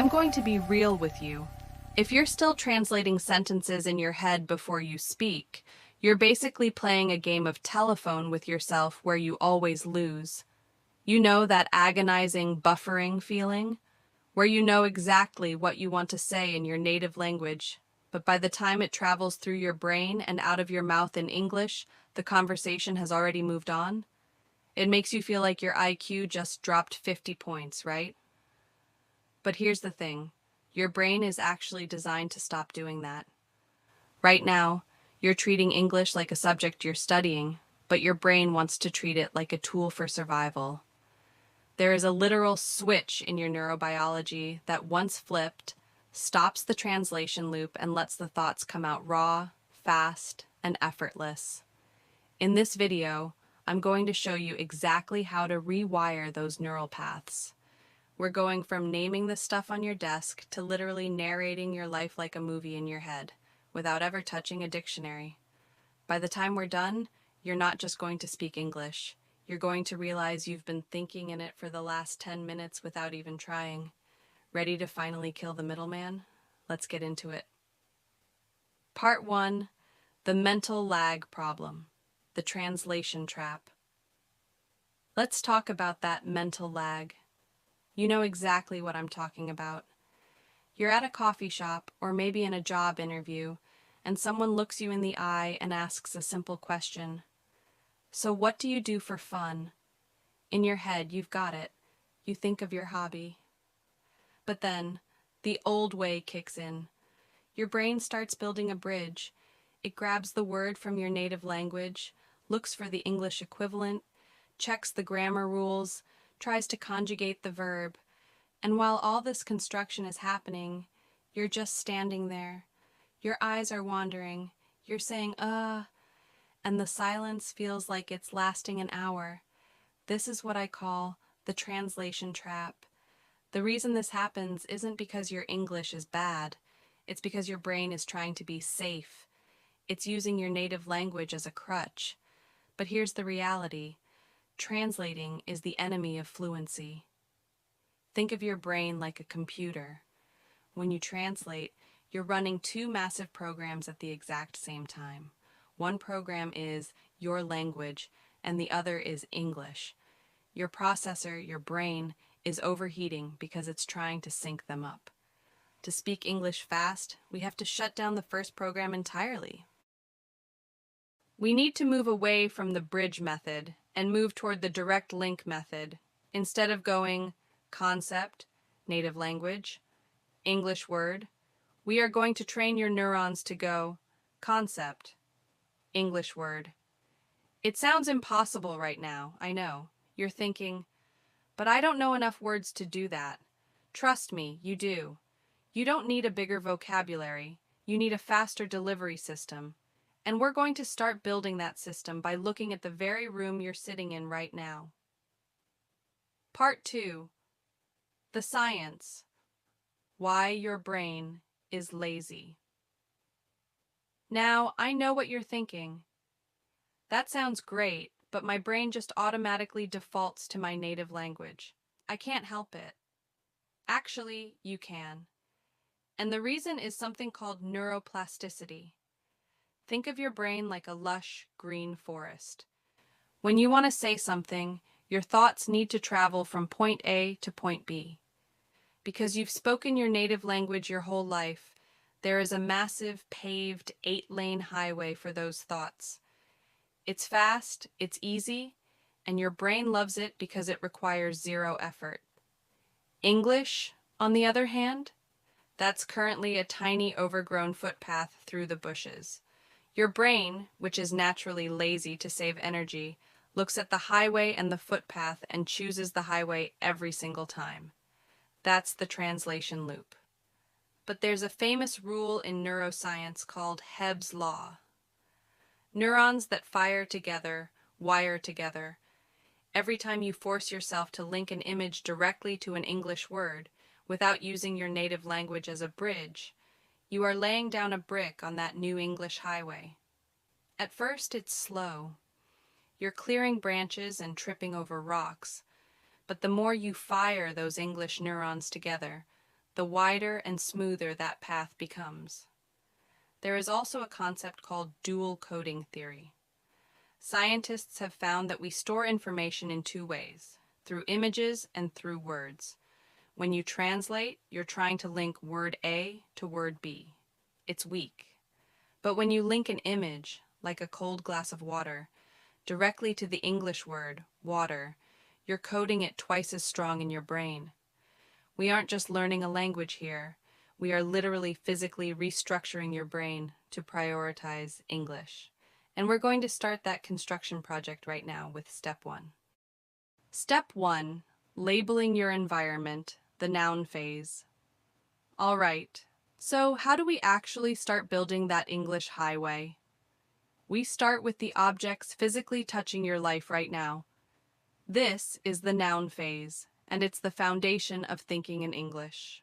I'm going to be real with you. If you're still translating sentences in your head before you speak, you're basically playing a game of telephone with yourself where you always lose. You know that agonizing buffering feeling? Where you know exactly what you want to say in your native language, but by the time it travels through your brain and out of your mouth in English, the conversation has already moved on? It makes you feel like your IQ just dropped 50 points, right? But here's the thing. Your brain is actually designed to stop doing that. Right now, you're treating English like a subject you're studying, but your brain wants to treat it like a tool for survival. There is a literal switch in your neurobiology that, once flipped, stops the translation loop and lets the thoughts come out raw, fast, and effortless. In this video, I'm going to show you exactly how to rewire those neural paths. We're going from naming the stuff on your desk to literally narrating your life like a movie in your head, without ever touching a dictionary. By the time we're done, you're not just going to speak English. You're going to realize you've been thinking in it for the last 10 minutes without even trying. Ready to finally kill the middleman? Let's get into it. Part 1. The mental lag problem. The translation trap. Let's talk about that mental lag. You know exactly what I'm talking about. You're at a coffee shop or maybe in a job interview, and someone looks you in the eye and asks a simple question. So what do you do for fun? In your head, you've got it. You think of your hobby. But then, the old way kicks in. Your brain starts building a bridge. It grabs the word from your native language, looks for the English equivalent, checks the grammar rules, tries to conjugate the verb. And while all this construction is happening, you're just standing there. Your eyes are wandering. You're saying, and the silence feels like it's lasting an hour. This is what I call the translation trap. The reason this happens isn't because your English is bad. It's because your brain is trying to be safe. It's using your native language as a crutch. But here's the reality. Translating is the enemy of fluency. Think of your brain like a computer. When you translate, you're running two massive programs at the exact same time. One program is your language, and the other is English. Your processor, your brain, is overheating because it's trying to sync them up. To speak English fast, we have to shut down the first program entirely. We need to move away from the bridge method and move toward the direct link method. Instead of going concept, native language, English word, we are going to train your neurons to go concept, English word. It sounds impossible right now, I know. You're thinking, but I don't know enough words to do that. Trust me, you do. You don't need a bigger vocabulary. You need a faster delivery system. And we're going to start building that system by looking at the very room you're sitting in right now. Part 2. The science. Why your brain is lazy. Now, I know what you're thinking. That sounds great, but my brain just automatically defaults to my native language. I can't help it. Actually, you can. And the reason is something called neuroplasticity. Think of your brain like a lush, green forest. When you want to say something, your thoughts need to travel from point A to point B. Because you've spoken your native language your whole life, there is a massive, paved, 8-lane highway for those thoughts. It's fast, it's easy, and your brain loves it because it requires zero effort. English, on the other hand, that's currently a tiny overgrown footpath through the bushes. Your brain, which is naturally lazy to save energy, looks at the highway and the footpath and chooses the highway every single time. That's the translation loop. But there's a famous rule in neuroscience called Hebb's Law. Neurons that fire together, wire together. Every time you force yourself to link an image directly to an English word, without using your native language as a bridge, you are laying down a brick on that new English highway. At first, it's slow. You're clearing branches and tripping over rocks, but the more you fire those English neurons together, the wider and smoother that path becomes. There is also a concept called dual coding theory. Scientists have found that we store information in two ways, through images and through words. When you translate, you're trying to link word A to word B. It's weak. But when you link an image, like a cold glass of water, directly to the English word, water, you're coding it twice as strong in your brain. We aren't just learning a language here. We are literally physically restructuring your brain to prioritize English. And we're going to start that construction project right now with step 1. Step 1, labeling your environment, the noun phase. All right, so how do we actually start building that English highway? We start with the objects physically touching your life right now. This is the noun phase, and it's the foundation of thinking in English.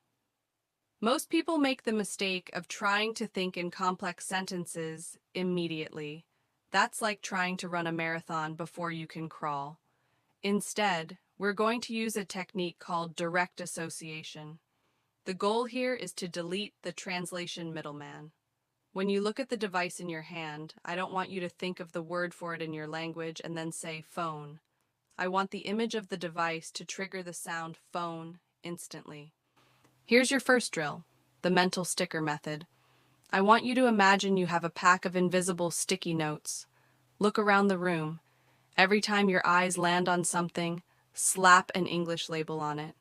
Most people make the mistake of trying to think in complex sentences immediately. That's like trying to run a marathon before you can crawl. Instead, we're going to use a technique called direct association. The goal here is to delete the translation middleman. When you look at the device in your hand, I don't want you to think of the word for it in your language and then say phone. I want the image of the device to trigger the sound phone instantly. Here's your first drill, the mental sticker method. I want you to imagine you have a pack of invisible sticky notes. Look around the room. Every time your eyes land on something, slap an English label on it.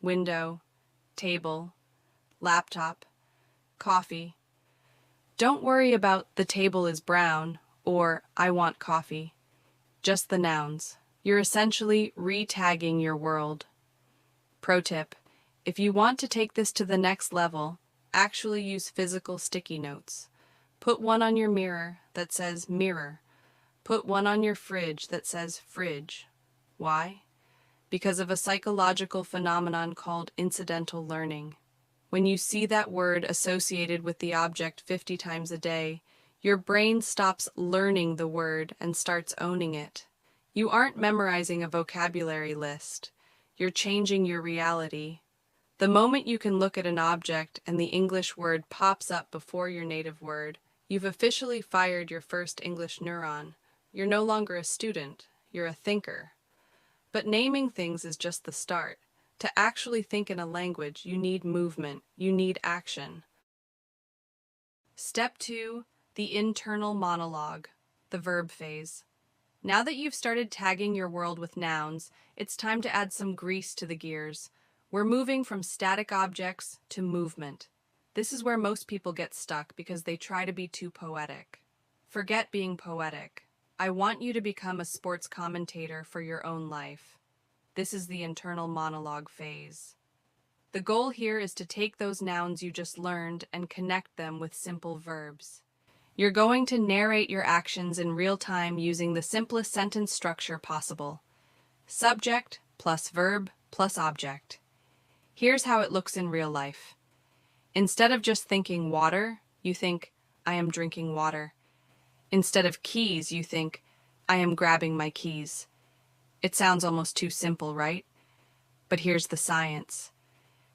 Window, table, laptop, coffee. Don't worry about the table is brown or I want coffee. Just the nouns. You're essentially re-tagging your world. Pro tip, if you want to take this to the next level, actually use physical sticky notes. Put one on your mirror that says mirror. Put one on your fridge that says fridge. Why? Because of a psychological phenomenon called incidental learning. When you see that word associated with the object 50 times a day, your brain stops learning the word and starts owning it. You aren't memorizing a vocabulary list. You're changing your reality. The moment you can look at an object and the English word pops up before your native word, you've officially fired your first English neuron. You're no longer a student, you're a thinker. But naming things is just the start. To actually think in a language, you need movement, you need action. Step 2, the internal monologue, the verb phase. Now that you've started tagging your world with nouns, it's time to add some grease to the gears. We're moving from static objects to movement. This is where most people get stuck because they try to be too poetic. Forget being poetic. I want you to become a sports commentator for your own life. This is the internal monologue phase. The goal here is to take those nouns you just learned and connect them with simple verbs. You're going to narrate your actions in real time using the simplest sentence structure possible. Subject plus verb plus object. Here's how it looks in real life. Instead of just thinking water, you think, I am drinking water. Instead of keys, you think, I am grabbing my keys. It sounds almost too simple, right? But here's the science.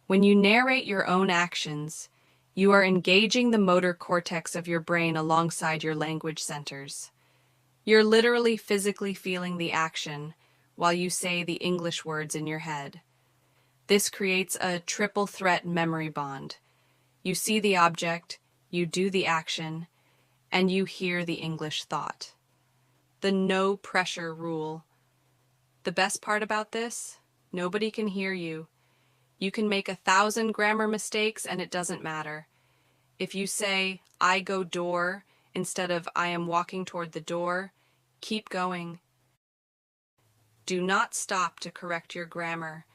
When you narrate your own actions, you are engaging the motor cortex of your brain alongside your language centers. You're literally physically feeling the action while you say the English words in your head. This creates a triple threat memory bond. You see the object, you do the action, and you hear the English thought. The no pressure rule. The best part about this? Nobody can hear you. You can make 1,000 grammar mistakes and it doesn't matter. If you say, I go door, instead of I am walking toward the door, keep going. Do not stop to correct your grammar.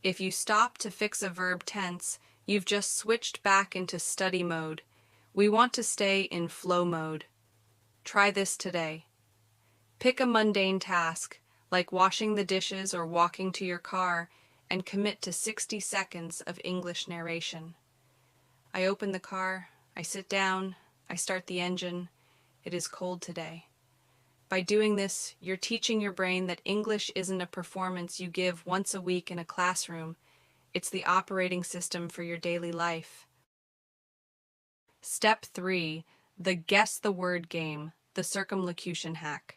If you stop to fix a verb tense, you've just switched back into study mode. We want to stay in flow mode. Try this today. Pick a mundane task, like washing the dishes or walking to your car, and commit to 60 seconds of English narration. I open the car, I sit down, I start the engine. It is cold today. By doing this, you're teaching your brain that English isn't a performance you give once a week in a classroom. It's the operating system for your daily life. Step 3, the guess the word game, the circumlocution hack.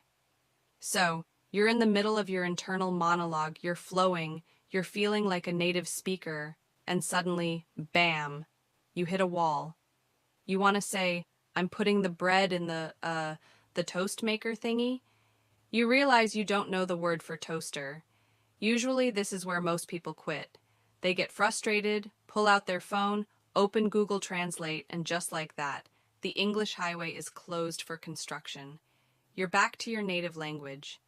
So, you're in the middle of your internal monologue, you're flowing, you're feeling like a native speaker, and suddenly, bam, you hit a wall. You want to say, I'm putting the bread in the toast maker thingy. You realize you don't know the word for toaster. Usually this is where most people quit. They get frustrated, pull out their phone, open Google Translate, and just like that, the English highway is closed for construction. You're back to your native language.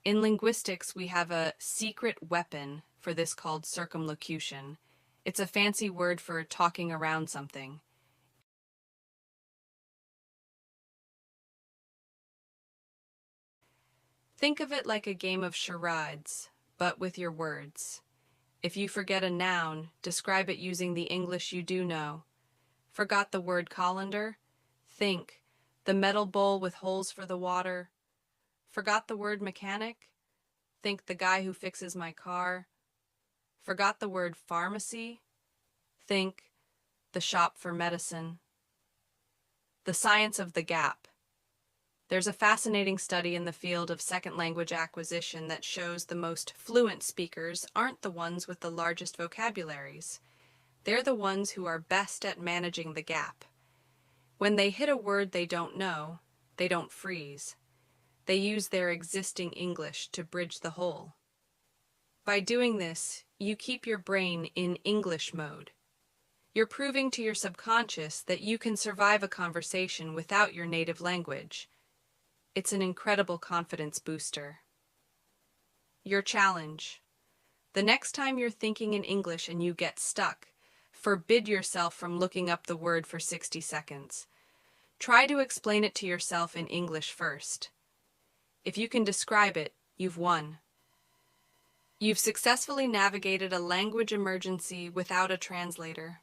In linguistics, we have a secret weapon for this called circumlocution. It's a fancy word for talking around something. Think of it like a game of charades, but with your words. If you forget a noun, describe it using the English you do know. Forgot the word colander? Think, the metal bowl with holes for the water. Forgot the word mechanic? Think, the guy who fixes my car. Forgot the word pharmacy? Think, the shop for medicine. The science of the gap. There's a fascinating study in the field of second language acquisition that shows the most fluent speakers aren't the ones with the largest vocabularies. They're the ones who are best at managing the gap. When they hit a word they don't know, they don't freeze. They use their existing English to bridge the hole. By doing this, you keep your brain in English mode. You're proving to your subconscious that you can survive a conversation without your native language. It's an incredible confidence booster. Your challenge. The next time you're thinking in English and you get stuck, forbid yourself from looking up the word for 60 seconds. Try to explain it to yourself in English first. If you can describe it, you've won. You've successfully navigated a language emergency without a translator.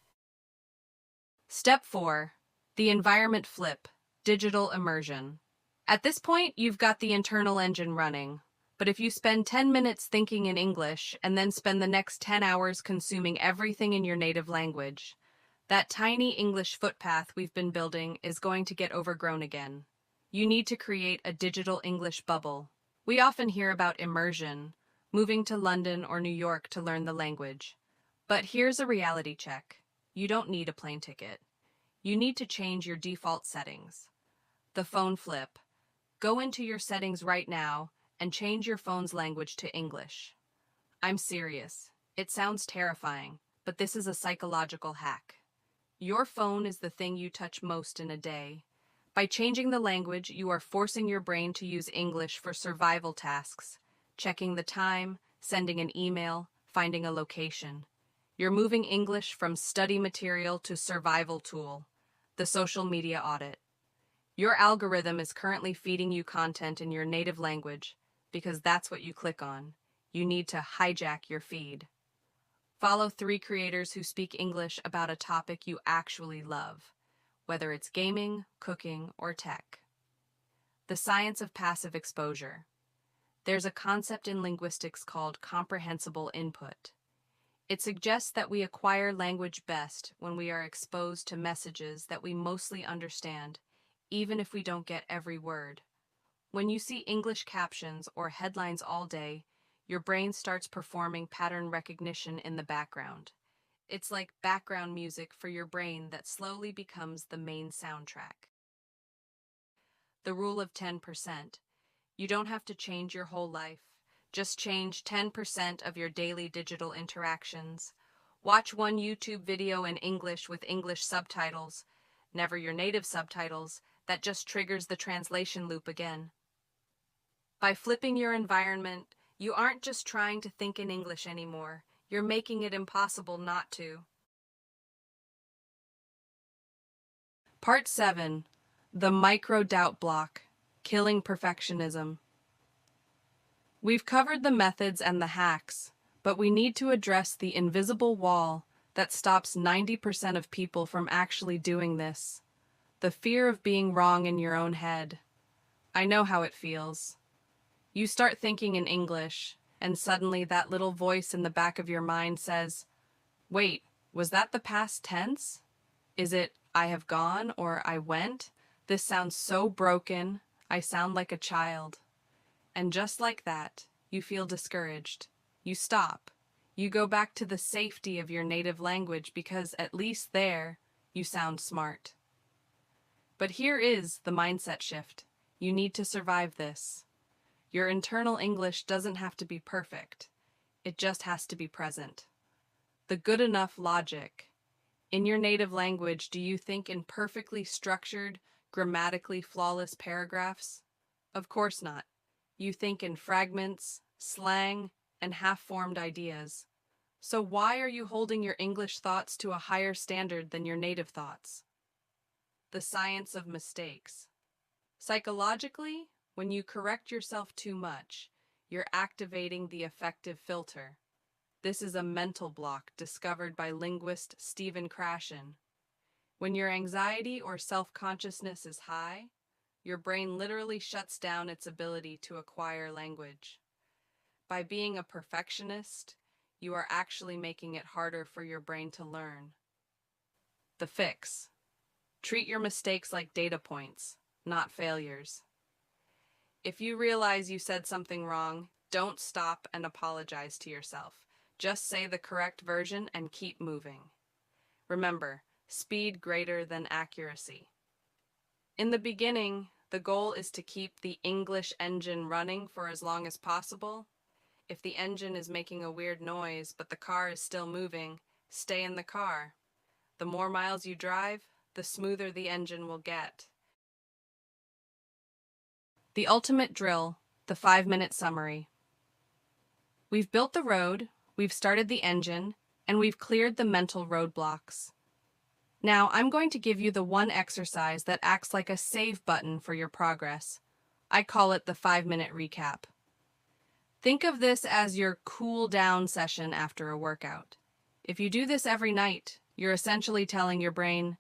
Step 4. The environment flip, digital immersion. At this point, you've got the internal engine running. But if you spend 10 minutes thinking in English and then spend the next 10 hours consuming everything in your native language, that tiny English footpath we've been building is going to get overgrown again. You need to create a digital English bubble. We often hear about immersion, moving to London or New York to learn the language. But here's a reality check. You don't need a plane ticket. You need to change your default settings. The phone flip. Go into your settings right now and change your phone's language to English. I'm serious. It sounds terrifying, but this is a psychological hack. Your phone is the thing you touch most in a day. By changing the language, you are forcing your brain to use English for survival tasks, checking the time, sending an email, finding a location. You're moving English from study material to survival tool, the social media audit. Your algorithm is currently feeding you content in your native language because that's what you click on. You need to hijack your feed. Follow 3 creators who speak English about a topic you actually love, whether it's gaming, cooking, or tech. The science of passive exposure. There's a concept in linguistics called comprehensible input. It suggests that we acquire language best when we are exposed to messages that we mostly understand, even if we don't get every word. When you see English captions or headlines all day, your brain starts performing pattern recognition in the background. It's like background music for your brain that slowly becomes the main soundtrack. The rule of 10%. You don't have to change your whole life. Just change 10% of your daily digital interactions. Watch one YouTube video in English with English subtitles, never your native subtitles. That just triggers the translation loop again. By flipping your environment, you aren't just trying to think in English anymore. You're making it impossible not to. Part 7. The micro-doubt block, killing perfectionism. We've covered the methods and the hacks, but we need to address the invisible wall that stops 90% of people from actually doing this. The fear of being wrong in your own head. I know how it feels. You start thinking in English, and suddenly that little voice in the back of your mind says, Wait, was that the past tense? Is it I have gone or I went? This sounds so broken. I sound like a child. And just like that, you feel discouraged. You stop. You go back to the safety of your native language because at least there, you sound smart. But here is the mindset shift. You need to survive this. Your internal English doesn't have to be perfect. It just has to be present. The good enough logic. In your native language, do you think in perfectly structured, grammatically flawless paragraphs? Of course not. You think in fragments, slang, and half-formed ideas. So why are you holding your English thoughts to a higher standard than your native thoughts? The science of mistakes. Psychologically, when you correct yourself too much, you're activating the affective filter. This is a mental block discovered by linguist Stephen Krashen. When your anxiety or self-consciousness is high, your brain literally shuts down its ability to acquire language. By being a perfectionist, you are actually making it harder for your brain to learn. The fix. Treat your mistakes like data points, not failures. If you realize you said something wrong, don't stop and apologize to yourself. Just say the correct version and keep moving. Remember, speed greater than accuracy. In the beginning, the goal is to keep the English engine running for as long as possible. If the engine is making a weird noise but the car is still moving, stay in the car. The more miles you drive, the smoother the engine will get. The ultimate drill, the 5-minute summary. We've built the road, we've started the engine, and we've cleared the mental roadblocks. Now, I'm going to give you the one exercise that acts like a save button for your progress. I call it the 5-minute recap. Think of this as your cool down session after a workout. If you do this every night, you're essentially telling your brain,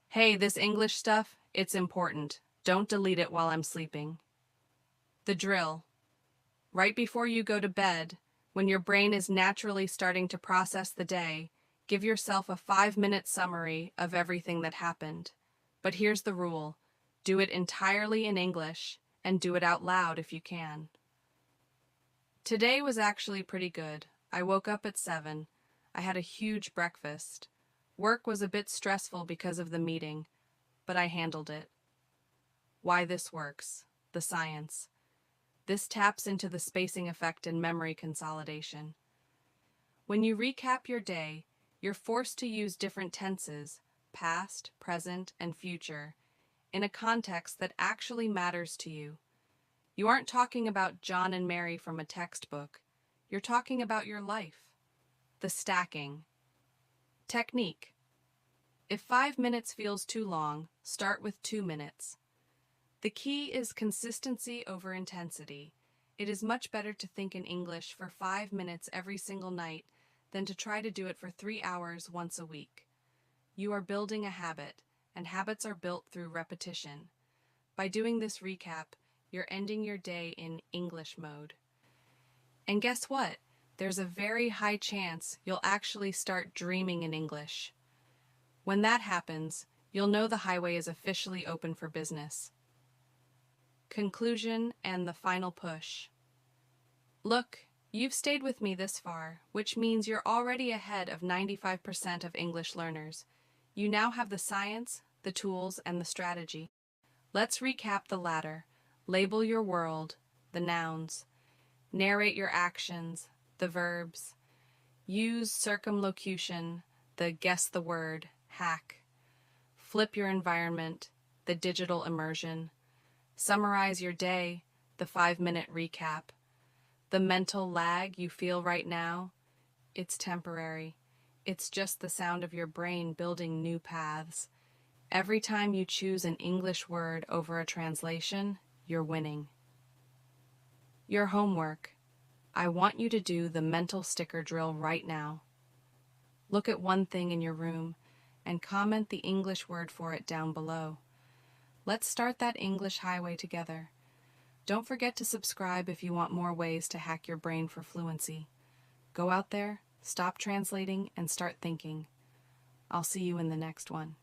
hey, this English stuff, it's important. Don't delete it while I'm sleeping. The drill. Right before you go to bed, when your brain is naturally starting to process the day, give yourself a 5-minute summary of everything that happened. But here's the rule. Do it entirely in English, and do it out loud if you can. Today was actually pretty good. I woke up at 7. I had a huge breakfast. Work was a bit stressful because of the meeting, but I handled it. Why this works. The science. This taps into the spacing effect and memory consolidation. When you recap your day, you're forced to use different tenses, past, present, and future, in a context that actually matters to you. You aren't talking about John and Mary from a textbook. You're talking about your life. The stacking. Technique. If 5 minutes feels too long, start with 2 minutes. The key is consistency over intensity. It is much better to think in English for 5 minutes every single night than to try to do it for 3 hours once a week. You are building a habit, and habits are built through repetition. By doing this recap, you're ending your day in English mode. And guess what? There's a very high chance you'll actually start dreaming in English. When that happens, you'll know the highway is officially open for business. Conclusion and the final push. Look, you've stayed with me this far, which means you're already ahead of 95% of English learners. You now have the science, the tools, and the strategy. Let's recap the latter. Label your world, the nouns. Narrate your actions, the verbs. Use circumlocution, the guess the word, hack. Flip your environment, the digital immersion. Summarize your day, the 5-minute recap. The mental lag you feel right now, it's temporary. It's just the sound of your brain building new paths. Every time you choose an English word over a translation, you're winning. Your homework. I want you to do the mental sticker drill right now. Look at one thing in your room and comment the English word for it down below. Let's start that English highway together. Don't forget to subscribe if you want more ways to hack your brain for fluency. Go out there, Stop translating and start thinking. I'll see you in the next one.